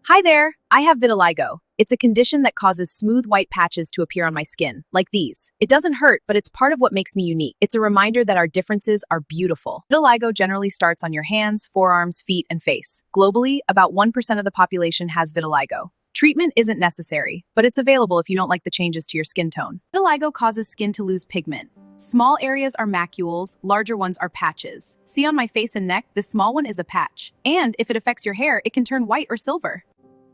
Hi there, I have vitiligo. It's a condition that causes smooth white patches to appear on my skin, like these. It doesn't hurt, but it's part of what makes me unique. It's a reminder that our differences are beautiful. Vitiligo generally starts on your hands, forearms, feet, and face. Globally, about 1% of the population has vitiligo. Treatment isn't necessary, but it's available if you don't like the changes to your skin tone. Vitiligo causes skin to lose pigment. Small areas are macules, larger ones are patches. See on my face and neck, this small one is a patch. And if it affects your hair, it can turn white or silver.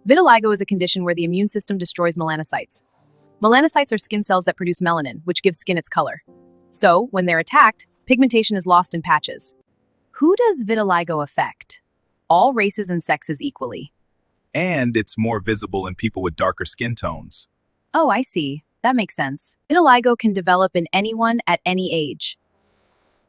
Vitiligo is a condition where the immune system destroys melanocytes. Melanocytes are skin cells that produce melanin, which gives skin its color. So, when they're attacked, pigmentation is lost in patches. Who does vitiligo affect? All races and sexes equally. And it's more visible in people with darker skin tones. Oh, I see. That makes sense. Vitiligo can develop in anyone at any age.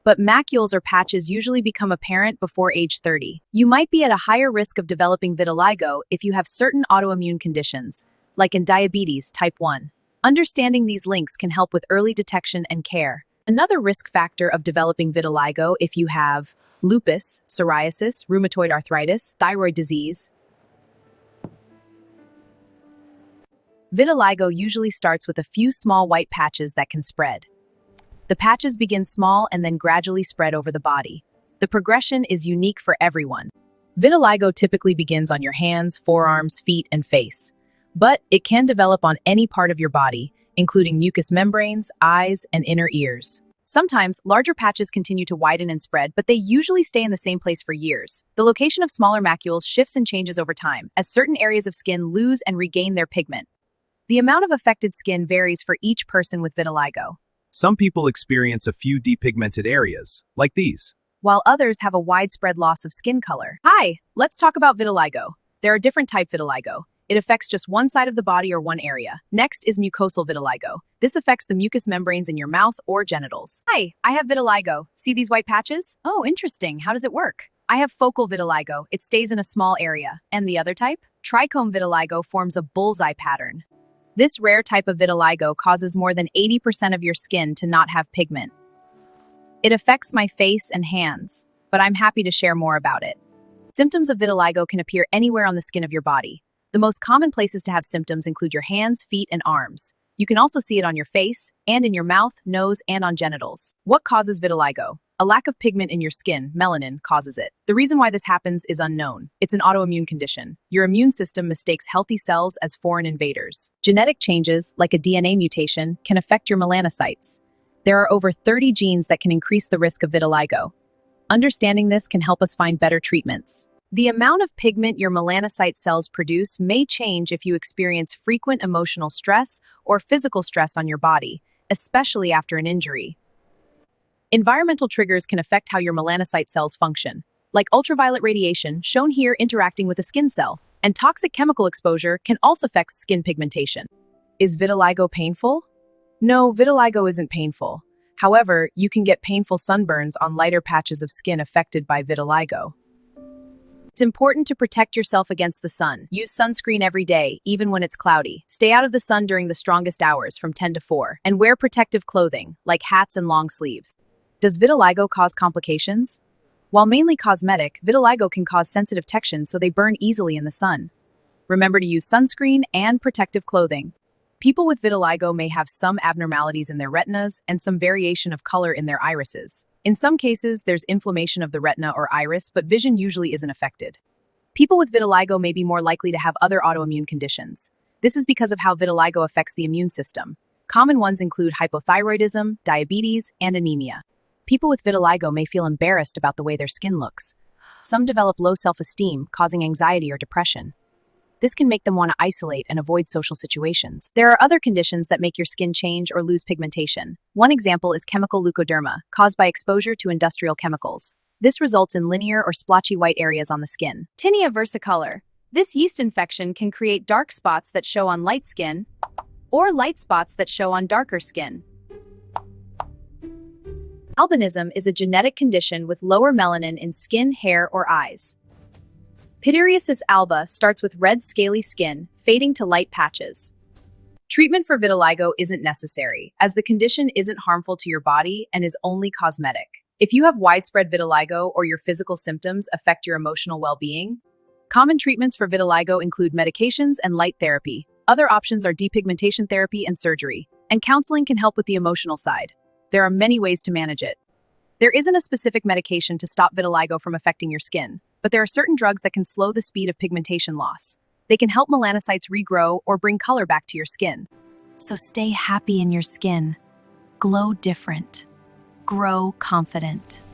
But macules or patches usually become apparent before age 30. You might be at a higher risk of developing vitiligo if you have certain autoimmune conditions, like in diabetes type 1. Understanding these links can help with early detection and care. Another risk factor of developing vitiligo if you have lupus, psoriasis, rheumatoid arthritis, thyroid disease. Vitiligo usually starts with a few small white patches that can spread. The patches begin small and then gradually spread over the body. The progression is unique for everyone. Vitiligo typically begins on your hands, forearms, feet, and face. But it can develop on any part of your body, including mucous membranes, eyes, and inner ears. Sometimes, larger patches continue to widen and spread, but they usually stay in the same place for years. The location of smaller macules shifts and changes over time, as certain areas of skin lose and regain their pigment. The amount of affected skin varies for each person with vitiligo. Some people experience a few depigmented areas, like these. While others have a widespread loss of skin color. Hi, let's talk about vitiligo. There are different types of vitiligo. It affects just one side of the body or one area. Next is mucosal vitiligo. This affects the mucous membranes in your mouth or genitals. Hi, I have vitiligo. See these white patches? Oh, interesting. How does it work? I have focal vitiligo. It stays in a small area. And the other type? Trichome vitiligo forms a bullseye pattern. This rare type of vitiligo causes more than 80% of your skin to not have pigment. It affects my face and hands, but I'm happy to share more about it. Symptoms of vitiligo can appear anywhere on the skin of your body. The most common places to have symptoms include your hands, feet, and arms. You can also see it on your face, and in your mouth, nose, and on genitals. What causes vitiligo? A lack of pigment in your skin, melanin, causes it. The reason why this happens is unknown. It's an autoimmune condition. Your immune system mistakes healthy cells as foreign invaders. Genetic changes, like a DNA mutation, can affect your melanocytes. There are over 30 genes that can increase the risk of vitiligo. Understanding this can help us find better treatments. The amount of pigment your melanocyte cells produce may change if you experience frequent emotional stress or physical stress on your body, especially after an injury. Environmental triggers can affect how your melanocyte cells function, like ultraviolet radiation, shown here interacting with a skin cell, and toxic chemical exposure can also affect skin pigmentation. Is vitiligo painful? No, vitiligo isn't painful. However, you can get painful sunburns on lighter patches of skin affected by vitiligo. It's important to protect yourself against the sun. Use sunscreen every day, even when it's cloudy. Stay out of the sun during the strongest hours, from 10 to 4, and wear protective clothing, like hats and long sleeves. Does vitiligo cause complications? While mainly cosmetic, vitiligo can cause sensitive textures so they burn easily in the sun. Remember to use sunscreen and protective clothing. People with vitiligo may have some abnormalities in their retinas and some variation of color in their irises. In some cases, there's inflammation of the retina or iris, but vision usually isn't affected. People with vitiligo may be more likely to have other autoimmune conditions. This is because of how vitiligo affects the immune system. Common ones include hypothyroidism, diabetes, and anemia. People with vitiligo may feel embarrassed about the way their skin looks. Some develop low self-esteem, causing anxiety or depression. This can make them want to isolate and avoid social situations. There are other conditions that make your skin change or lose pigmentation. One example is chemical leukoderma, caused by exposure to industrial chemicals. This results in linear or splotchy white areas on the skin. Tinea versicolor. This yeast infection can create dark spots that show on light skin, or light spots that show on darker skin. Albinism is a genetic condition with lower melanin in skin, hair, or eyes. Pityriasis alba starts with red scaly skin, fading to light patches. Treatment for vitiligo isn't necessary, as the condition isn't harmful to your body and is only cosmetic. If you have widespread vitiligo or your physical symptoms affect your emotional well-being, Common treatments for vitiligo include medications and light therapy. Other options are depigmentation therapy and surgery, and counseling can help with the emotional side. There are many ways to manage it. There isn't a specific medication to stop vitiligo from affecting your skin, but there are certain drugs that can slow the speed of pigmentation loss. They can help melanocytes regrow or bring color back to your skin. So stay happy in your skin. Glow different. Grow confident.